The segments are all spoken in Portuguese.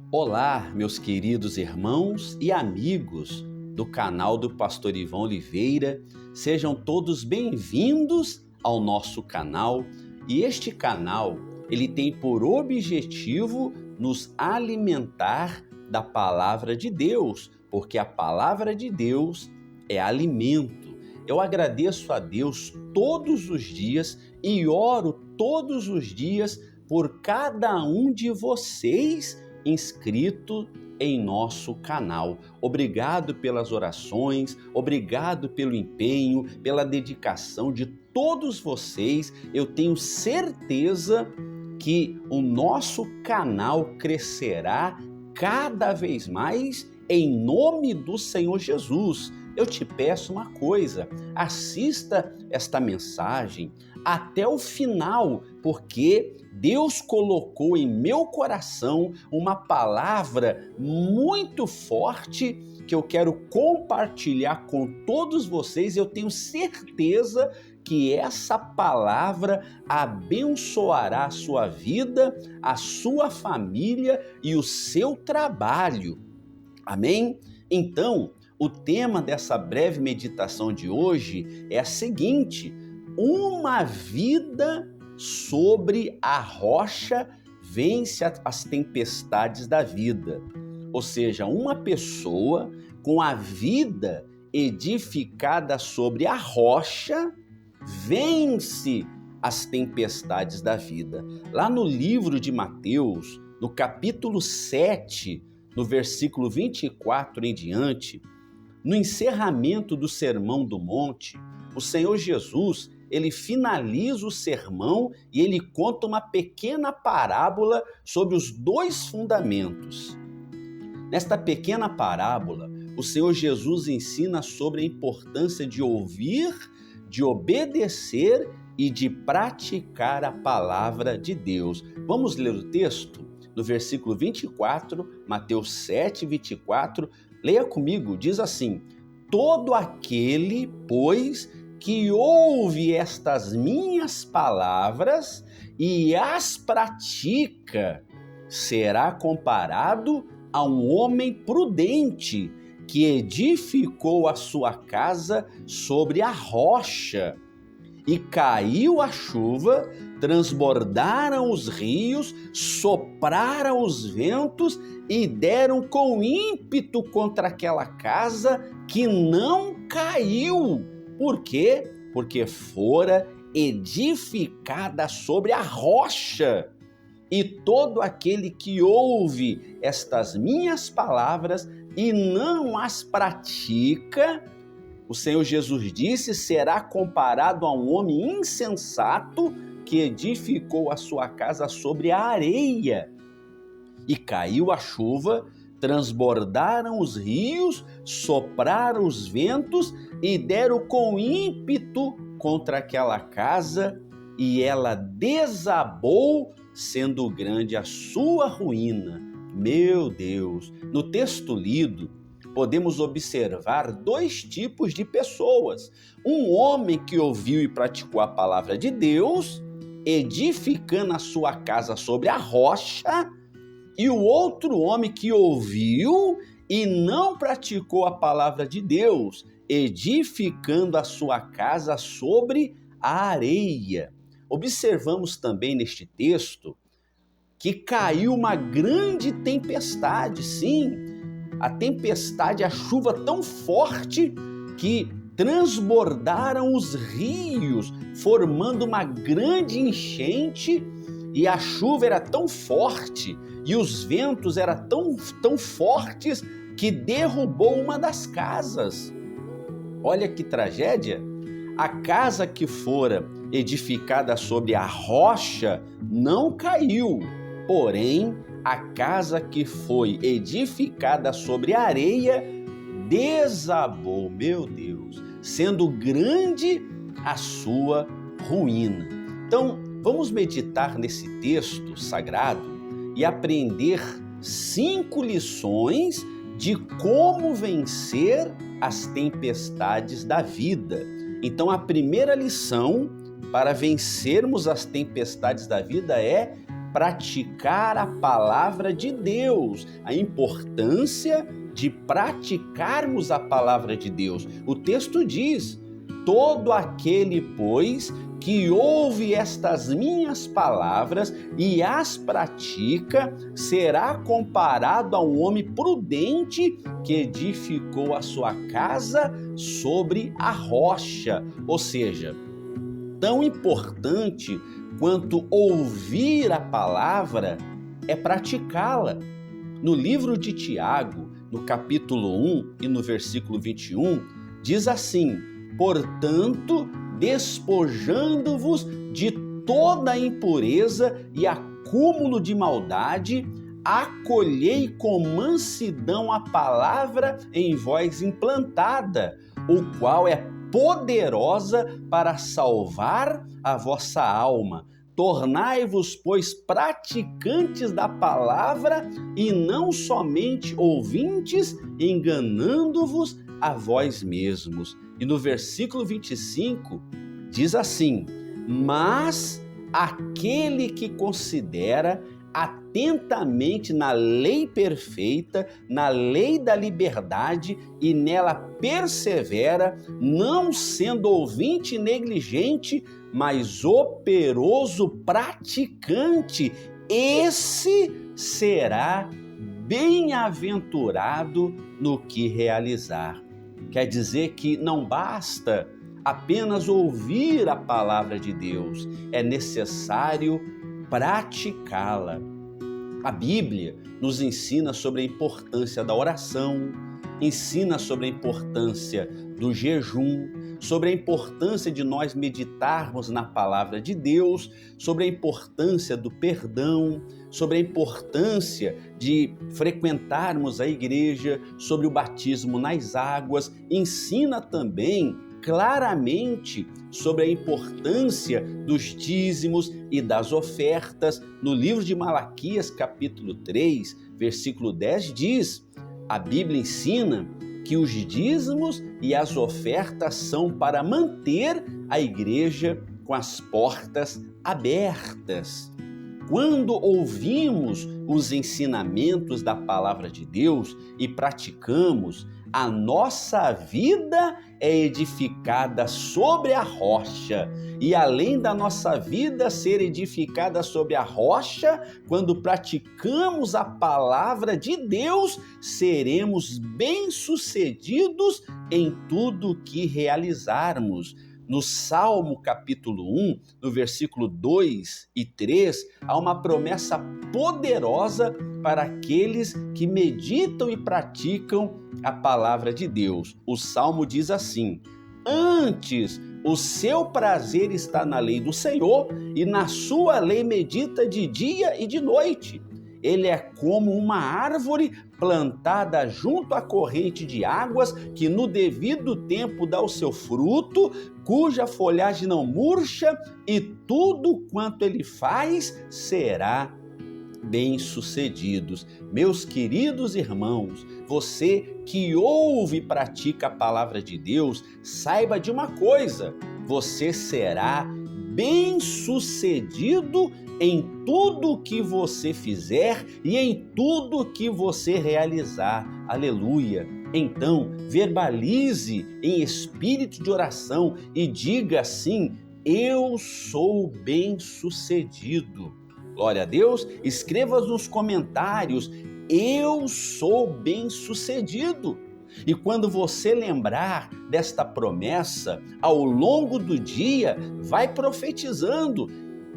Olá, meus queridos irmãos e amigos do canal do Pastor Ivan Oliveira, sejam todos bem-vindos ao nosso canal. E este canal, ele tem por objetivo nos alimentar da palavra de Deus, porque a palavra de Deus é alimento. Eu agradeço a Deus todos os dias e oro todos os dias por cada um de vocês inscrito em nosso canal. Obrigado pelas orações, obrigado pelo empenho, pela dedicação de todos vocês. Eu tenho certeza que o nosso canal crescerá cada vez mais em nome do Senhor Jesus. Eu te peço uma coisa, assista esta mensagem até o final, porque Deus colocou em meu coração uma palavra muito forte que eu quero compartilhar com todos vocês. Eu tenho certeza que essa palavra abençoará a sua vida, a sua família e o seu trabalho. Amém? Então, o tema dessa breve meditação de hoje é a seguinte: uma vida sobre a rocha vence as tempestades da vida. Ou seja, uma pessoa com a vida edificada sobre a rocha vence as tempestades da vida. Lá no livro de Mateus, no capítulo 7, no versículo 24 em diante, no encerramento do Sermão do Monte, o Senhor Jesus, ele finaliza o sermão e ele conta uma pequena parábola sobre os dois fundamentos. Nesta pequena parábola, o Senhor Jesus ensina sobre a importância de ouvir, de obedecer e de praticar a palavra de Deus. Vamos ler o texto? No versículo 24, Mateus 7, 24, leia comigo, diz assim: todo aquele, pois, que ouve estas minhas palavras e as pratica, será comparado a um homem prudente que edificou a sua casa sobre a rocha. E caiu a chuva, transbordaram os rios, sopraram os ventos e deram com ímpeto contra aquela casa que não caiu. Por quê? Porque fora edificada sobre a rocha. E todo aquele que ouve estas minhas palavras e não as pratica, o Senhor Jesus disse, será comparado a um homem insensato que edificou a sua casa sobre a areia. E caiu a chuva, transbordaram os rios, sopraram os ventos e deram com ímpeto contra aquela casa, e ela desabou, sendo grande a sua ruína. Meu Deus! No texto lido, podemos observar dois tipos de pessoas. Um homem que ouviu e praticou a palavra de Deus, edificando a sua casa sobre a rocha, e o outro homem que ouviu e não praticou a palavra de Deus, edificando a sua casa sobre a areia. Observamos também neste texto que caiu uma grande tempestade, sim, a tempestade, a chuva tão forte que transbordaram os rios, formando uma grande enchente, e a chuva era tão forte e os ventos eram tão fortes que derrubou uma das casas. Olha que tragédia! A casa que fora edificada sobre a rocha não caiu, porém, a casa que foi edificada sobre a areia desabou, meu Deus, sendo grande a sua ruína. Então, vamos meditar nesse texto sagrado e aprender 5 lições de como vencer as tempestades da vida. Então, a primeira lição para vencermos as tempestades da vida é praticar a palavra de Deus, a importância de praticarmos a palavra de Deus. O texto diz: todo aquele, pois, que ouve estas minhas palavras e as pratica, será comparado a um homem prudente que edificou a sua casa sobre a rocha. Ou seja, tão importante quanto ouvir a palavra é praticá-la. No livro de Tiago, no capítulo 1 e no versículo 21, diz assim: portanto, despojando-vos de toda a impureza e acúmulo de maldade, acolhei com mansidão a palavra em vós implantada, o qual é poderosa para salvar a vossa alma. Tornai-vos, pois, praticantes da palavra e não somente ouvintes, enganando-vos a vós mesmos. E no versículo 25 diz assim: mas aquele que considera atentamente na lei perfeita, na lei da liberdade, e nela persevera, não sendo ouvinte negligente, mas operoso praticante, esse será bem-aventurado no que realizar. Quer dizer que não basta apenas ouvir a palavra de Deus, é necessário praticá-la. A Bíblia nos ensina sobre a importância da oração, ensina sobre a importância do jejum, sobre a importância de nós meditarmos na palavra de Deus, sobre a importância do perdão, sobre a importância de frequentarmos a igreja, sobre o batismo nas águas. Ensina também claramente sobre a importância dos dízimos e das ofertas. No livro de Malaquias, capítulo 3, versículo 10, diz: a Bíblia ensina que os dízimos e as ofertas são para manter a igreja com as portas abertas. Quando ouvimos os ensinamentos da palavra de Deus e praticamos, a nossa vida é edificada sobre a rocha. E além da nossa vida ser edificada sobre a rocha, quando praticamos a palavra de Deus, seremos bem-sucedidos em tudo que realizarmos. No Salmo capítulo 1, no versículo 2 e 3, há uma promessa poderosa para aqueles que meditam e praticam a palavra de Deus. O Salmo diz assim: antes o seu prazer está na lei do Senhor, e na sua lei medita de dia e de noite. Ele é como uma árvore plantada junto à corrente de águas, que no devido tempo dá o seu fruto, cuja folhagem não murcha, e tudo quanto ele faz será bem-sucedidos. Meus queridos irmãos, você que ouve e pratica a palavra de Deus, saiba de uma coisa: você será bem-sucedido em tudo que você fizer e em tudo que você realizar. Aleluia! Então, verbalize em espírito de oração e diga assim: eu sou bem-sucedido. Glória a Deus. Escreva nos comentários: eu sou bem-sucedido. E quando você lembrar desta promessa, ao longo do dia, vai profetizando: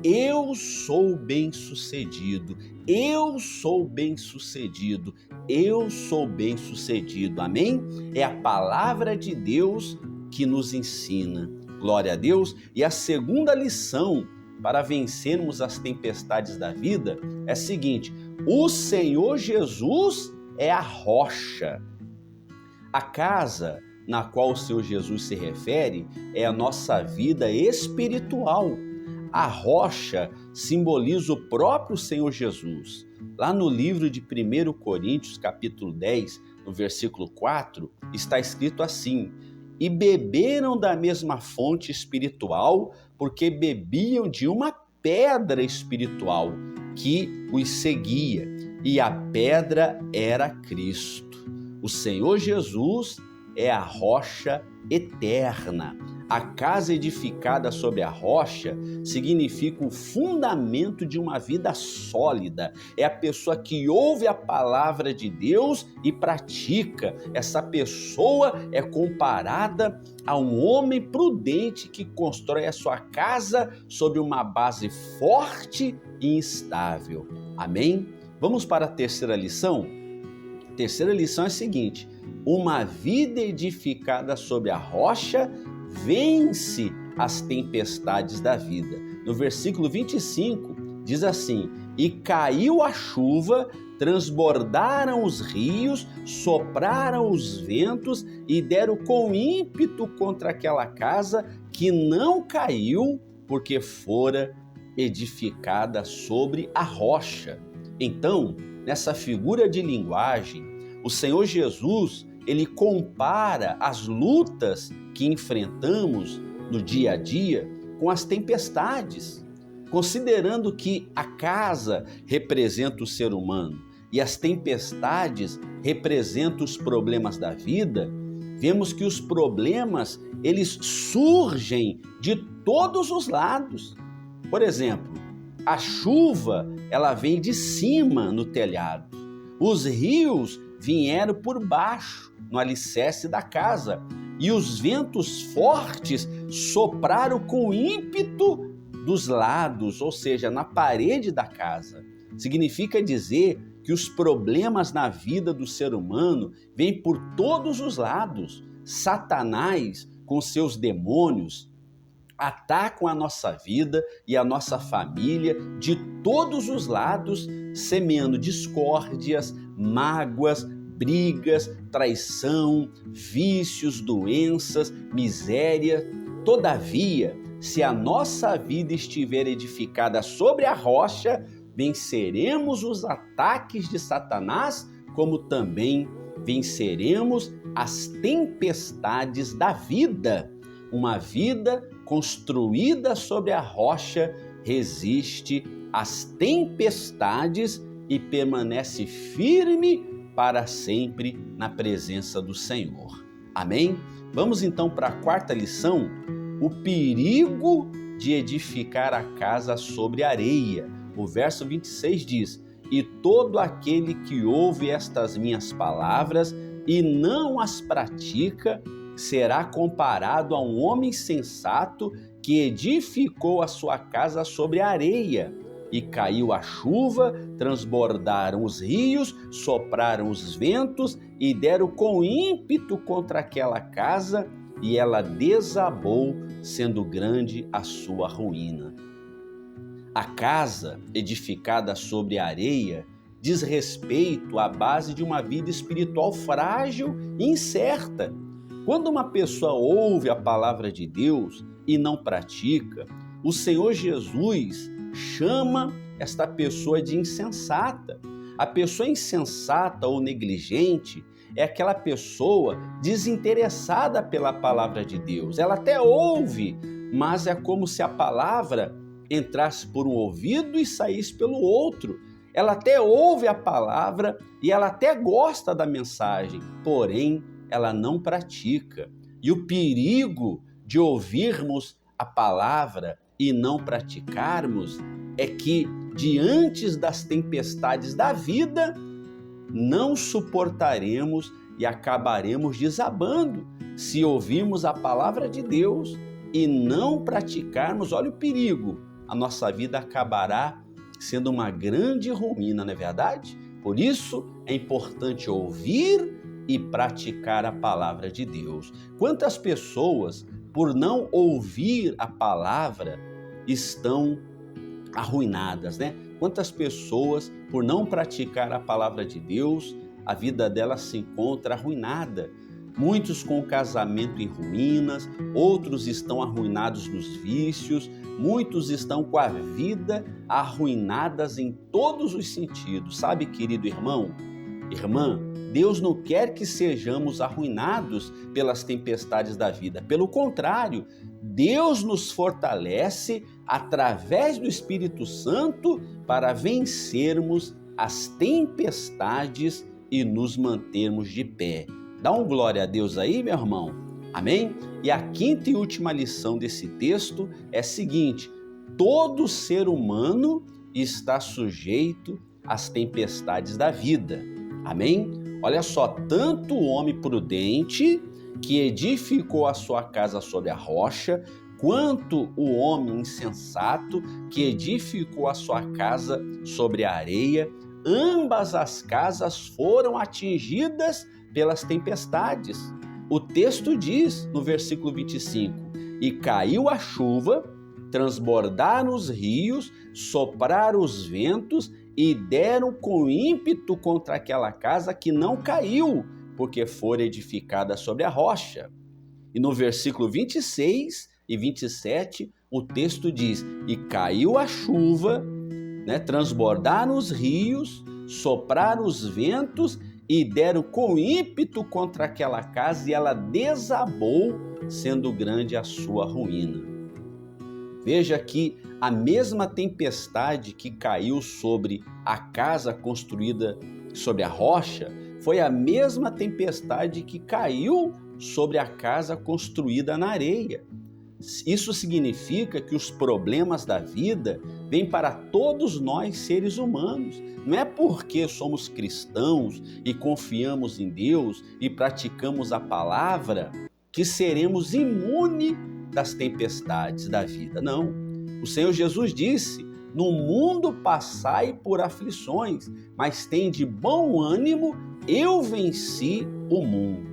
eu sou bem-sucedido, eu sou bem-sucedido, eu sou bem-sucedido. Amém? É a palavra de Deus que nos ensina. Glória a Deus. E a segunda lição para vencermos as tempestades da vida é a seguinte: o Senhor Jesus é a rocha. A casa na qual o Senhor Jesus se refere é a nossa vida espiritual. A rocha simboliza o próprio Senhor Jesus. Lá no livro de 1 Coríntios, capítulo 10, no versículo 4, está escrito assim: e beberam da mesma fonte espiritual, porque bebiam de uma pedra espiritual, que os seguia, e a pedra era Cristo. O Senhor Jesus é a rocha eterna. A casa edificada sobre a rocha significa o fundamento de uma vida sólida. É a pessoa que ouve a palavra de Deus e pratica. Essa pessoa é comparada a um homem prudente que constrói a sua casa sobre uma base forte e estável. Amém? Vamos para a terceira lição? A terceira lição é a seguinte: uma vida edificada sobre a rocha vence as tempestades da vida. No versículo 25 diz assim: e caiu a chuva, transbordaram os rios, sopraram os ventos e deram com ímpeto contra aquela casa, que não caiu, porque fora edificada sobre a rocha. Então, nessa figura de linguagem, o Senhor Jesus, ele compara as lutas que enfrentamos no dia a dia com as tempestades, considerando que a casa representa o ser humano e as tempestades representam os problemas da vida. Vemos que os problemas, eles surgem de todos os lados. Por exemplo, a chuva, ela vem de cima no telhado. Os rios vieram por baixo, no alicerce da casa. E os ventos fortes sopraram com ímpeto dos lados, ou seja, na parede da casa. Significa dizer que os problemas na vida do ser humano vêm por todos os lados. Satanás, com seus demônios, atacam a nossa vida e a nossa família de todos os lados, semeando discórdias, mágoas, brigas, traição, vícios, doenças, miséria. Todavia, se a nossa vida estiver edificada sobre a rocha, venceremos os ataques de Satanás, como também venceremos as tempestades da vida. Uma vida construída sobre a rocha resiste às tempestades e permanece firme para sempre na presença do Senhor. Amém? Vamos então para a quarta lição: o perigo de edificar a casa sobre areia. O verso 26 diz: e todo aquele que ouve estas minhas palavras e não as pratica, será comparado a um homem sensato que edificou a sua casa sobre a areia. E caiu a chuva, transbordaram os rios, sopraram os ventos e deram com ímpeto contra aquela casa, e ela desabou, sendo grande a sua ruína. A casa edificada sobre a areia diz respeito à base de uma vida espiritual frágil e incerta. Quando uma pessoa ouve a palavra de Deus e não pratica, o Senhor Jesus chama esta pessoa de insensata. A pessoa insensata ou negligente é aquela pessoa desinteressada pela palavra de Deus. Ela até ouve, mas é como se a palavra entrasse por um ouvido e saísse pelo outro. Ela até ouve a palavra e ela até gosta da mensagem, porém ela não pratica. E o perigo de ouvirmos a palavra e não praticarmos é que, diante das tempestades da vida, não suportaremos e acabaremos desabando. Se ouvirmos a palavra de Deus e não praticarmos, olha o perigo, a nossa vida acabará sendo uma grande ruína, não é verdade? Por isso é importante ouvir e praticar a palavra de Deus. Quantas pessoas, por não ouvir a palavra, estão arruinadas, né? Quantas pessoas, por não praticar a palavra de Deus, a vida delas se encontra arruinada. Muitos com o casamento em ruínas, outros estão arruinados nos vícios, muitos estão com a vida arruinadas em todos os sentidos. Sabe, querido irmão, irmã, Deus não quer que sejamos arruinados pelas tempestades da vida. Pelo contrário, Deus nos fortalece através do Espírito Santo, para vencermos as tempestades e nos mantermos de pé. Dá um glória a Deus aí, meu irmão. Amém? E a quinta e última lição desse texto é a seguinte: todo ser humano está sujeito às tempestades da vida. Amém? Olha só, tanto o homem prudente, que edificou a sua casa sobre a rocha, quanto o homem insensato, que edificou a sua casa sobre a areia, ambas as casas foram atingidas pelas tempestades. O texto diz no versículo 25: e caiu a chuva, transbordaram os rios, sopraram os ventos e deram com ímpeto contra aquela casa que não caiu, porque fora edificada sobre a rocha. E no versículo 26 e 27, o texto diz: e caiu a chuva, transbordaram os rios, sopraram os ventos e deram com ímpeto contra aquela casa, e ela desabou, sendo grande a sua ruína. Veja que a mesma tempestade que caiu sobre a casa construída sobre a rocha foi a mesma tempestade que caiu sobre a casa construída na areia. Isso significa que os problemas da vida vêm para todos nós, seres humanos. Não é porque somos cristãos e confiamos em Deus e praticamos a palavra que seremos imunes das tempestades da vida. Não. O Senhor Jesus disse: no mundo passai por aflições, mas tende bom ânimo, eu venci o mundo.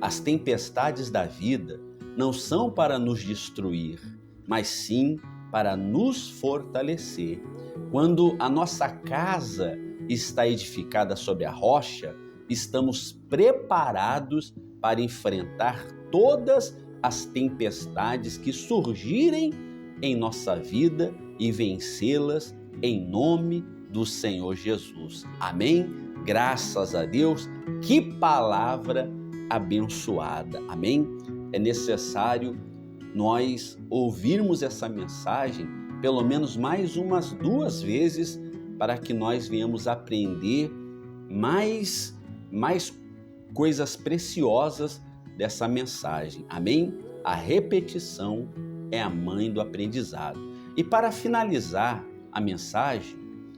As tempestades da vida não são para nos destruir, mas sim para nos fortalecer. Quando a nossa casa está edificada sobre a rocha, estamos preparados para enfrentar todas as tempestades que surgirem em nossa vida e vencê-las em nome do Senhor Jesus. Amém? Graças a Deus, que palavra abençoada. Amém? É necessário nós ouvirmos essa mensagem pelo menos mais umas 2 vezes para que nós venhamos aprender mais coisas preciosas dessa mensagem. Amém? A repetição é a mãe do aprendizado. E para finalizar a mensagem,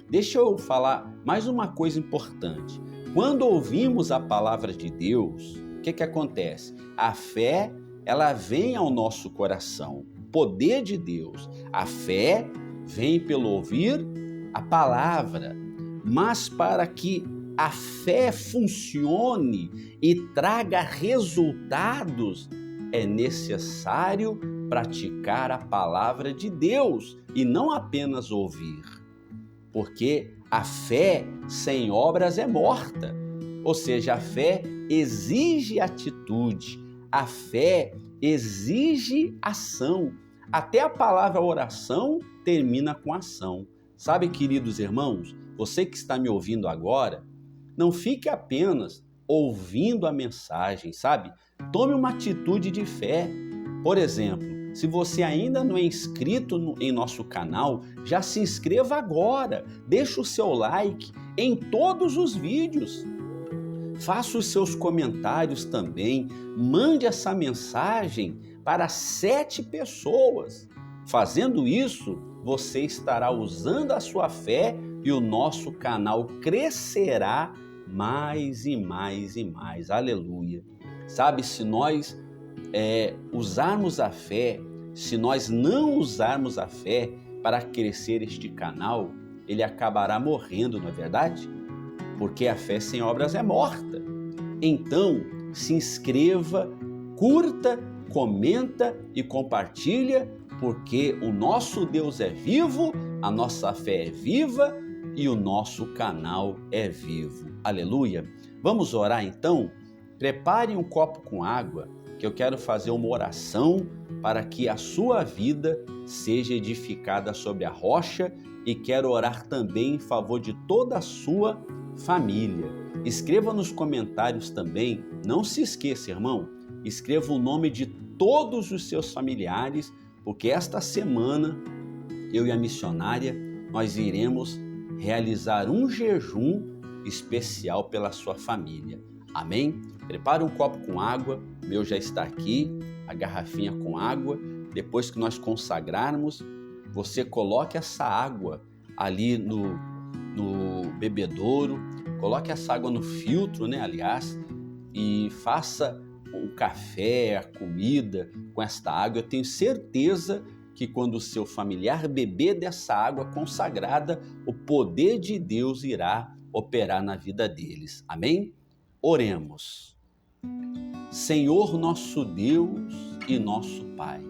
deixa eu falar mais uma coisa importante. Quando ouvimos a palavra de Deus, o que acontece? A fé, ela vem ao nosso coração. Poder de Deus. A fé vem pelo ouvir a palavra. Mas para que a fé funcione e traga resultados, é necessário praticar a palavra de Deus e não apenas ouvir. Porque a fé sem obras é morta. Ou seja, a fé exige atitude, a fé exige ação. Até a palavra oração termina com ação. Sabe, queridos irmãos, você que está me ouvindo agora, não fique apenas ouvindo a mensagem, sabe? Tome uma atitude de fé. Por exemplo, se você ainda não é inscrito em nosso canal, já se inscreva agora. Deixe o seu like em todos os vídeos. Faça os seus comentários também. Mande essa mensagem para 7 pessoas. Fazendo isso, você estará usando a sua fé e o nosso canal crescerá mais e mais e mais. Aleluia. Sabe, se nós usarmos a fé, se nós não usarmos a fé para crescer este canal, ele acabará morrendo, não é verdade? Porque a fé sem obras é morta. Então, se inscreva, curta, comenta e compartilha, porque o nosso Deus é vivo, a nossa fé é viva e o nosso canal é vivo. Aleluia! Vamos orar então? Prepare um copo com água, que eu quero fazer uma oração para que a sua vida seja edificada sobre a rocha, e quero orar também em favor de toda a sua família. Escreva nos comentários também, não se esqueça, irmão, escreva o nome de todos os seus familiares porque esta semana eu e a missionária nós iremos realizar um jejum especial pela sua família. Amém? Prepara um copo com água, o meu já está aqui, a garrafinha com água. Depois que nós consagrarmos, você coloque essa água ali no bebedouro, coloque essa água no filtro, aliás, e faça o café, a comida com esta água. Eu tenho certeza que quando o seu familiar beber dessa água consagrada, o poder de Deus irá operar na vida deles. Amém? Oremos. Senhor nosso Deus e nosso Pai,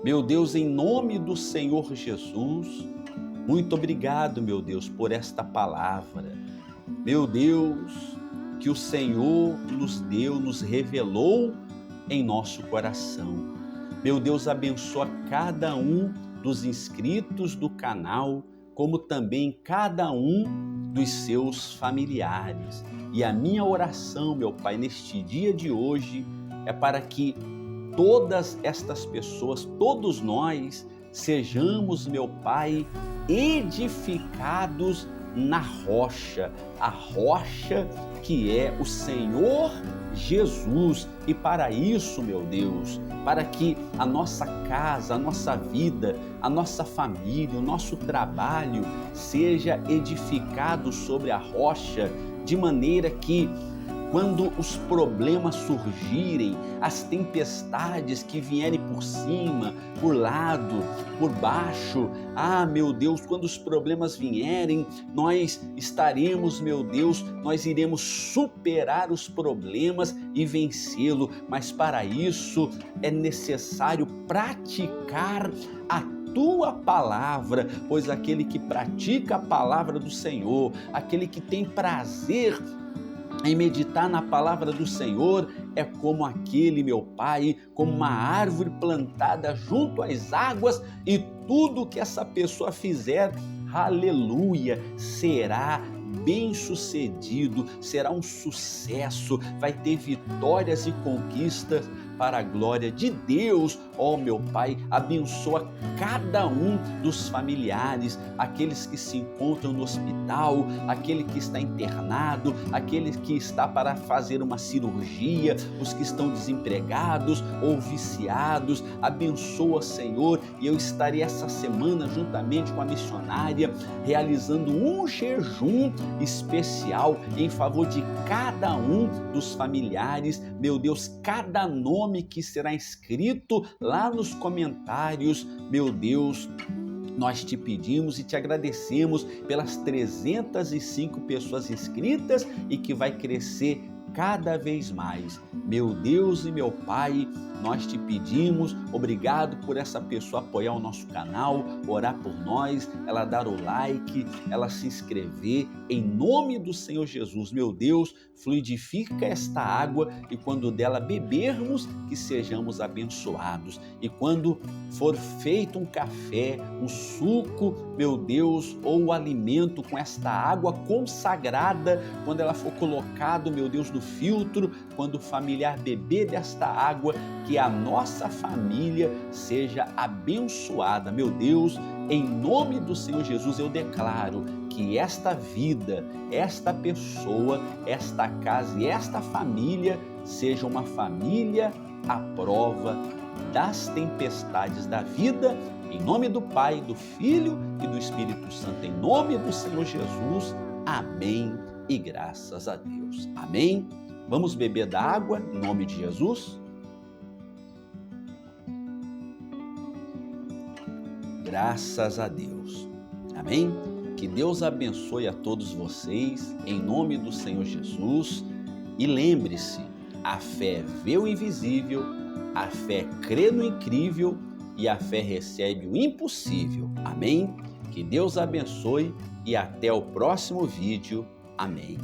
meu Deus, em nome do Senhor Jesus, muito obrigado, meu Deus, por esta palavra. Meu Deus, que o Senhor nos deu, nos revelou em nosso coração. Meu Deus, abençoa cada um dos inscritos do canal, como também cada um dos seus familiares. E a minha oração, meu Pai, neste dia de hoje, é para que todas estas pessoas, todos nós, sejamos, meu Pai, edificados na rocha, a rocha que é o Senhor Jesus. E para isso, meu Deus, para que a nossa casa, a nossa vida, a nossa família, o nosso trabalho seja edificado sobre a rocha, de maneira que quando os problemas surgirem, as tempestades que vierem por cima, por lado, por baixo, meu Deus, quando os problemas vierem, nós estaremos, meu Deus, nós iremos superar os problemas e vencê-lo, mas para isso é necessário praticar a tua palavra, pois aquele que pratica a palavra do Senhor, aquele que tem prazer em meditar na palavra do Senhor, é como aquele, meu Pai, como uma árvore plantada junto às águas, e tudo que essa pessoa fizer, aleluia, será bem-sucedido, será um sucesso, vai ter vitórias e conquistas para a glória de Deus. Meu Pai, abençoa cada um dos familiares, aqueles que se encontram no hospital, aquele que está internado, aquele que está para fazer uma cirurgia, os que estão desempregados ou viciados. Abençoa, Senhor, e eu estarei essa semana juntamente com a missionária realizando um jejum especial em favor de cada um dos familiares. Meu Deus, cada nome que será escrito lá nos comentários, meu Deus, nós te pedimos e te agradecemos pelas 305 pessoas inscritas e que vai crescer cada vez mais. Meu Deus e meu Pai, nós te pedimos, obrigado por essa pessoa apoiar o nosso canal, orar por nós, ela dar o like, ela se inscrever, em nome do Senhor Jesus. Meu Deus, fluidifica esta água e quando dela bebermos, que sejamos abençoados. E quando for feito um café, um suco, meu Deus, ou o alimento com esta água consagrada, quando ela for colocado, meu Deus, no filtro, quando o familiar beber desta água, que a nossa família seja abençoada. Meu Deus, em nome do Senhor Jesus, eu declaro que esta vida, esta pessoa, esta casa e esta família seja uma família à prova das tempestades da vida. Em nome do Pai, do Filho e do Espírito Santo, em nome do Senhor Jesus. Amém e graças a Deus. Amém. Vamos beber da água em nome de Jesus. Graças a Deus. Amém? Que Deus abençoe a todos vocês, em nome do Senhor Jesus. E lembre-se, a fé vê o invisível, a fé crê no incrível e a fé recebe o impossível. Amém? Que Deus abençoe e até o próximo vídeo. Amém.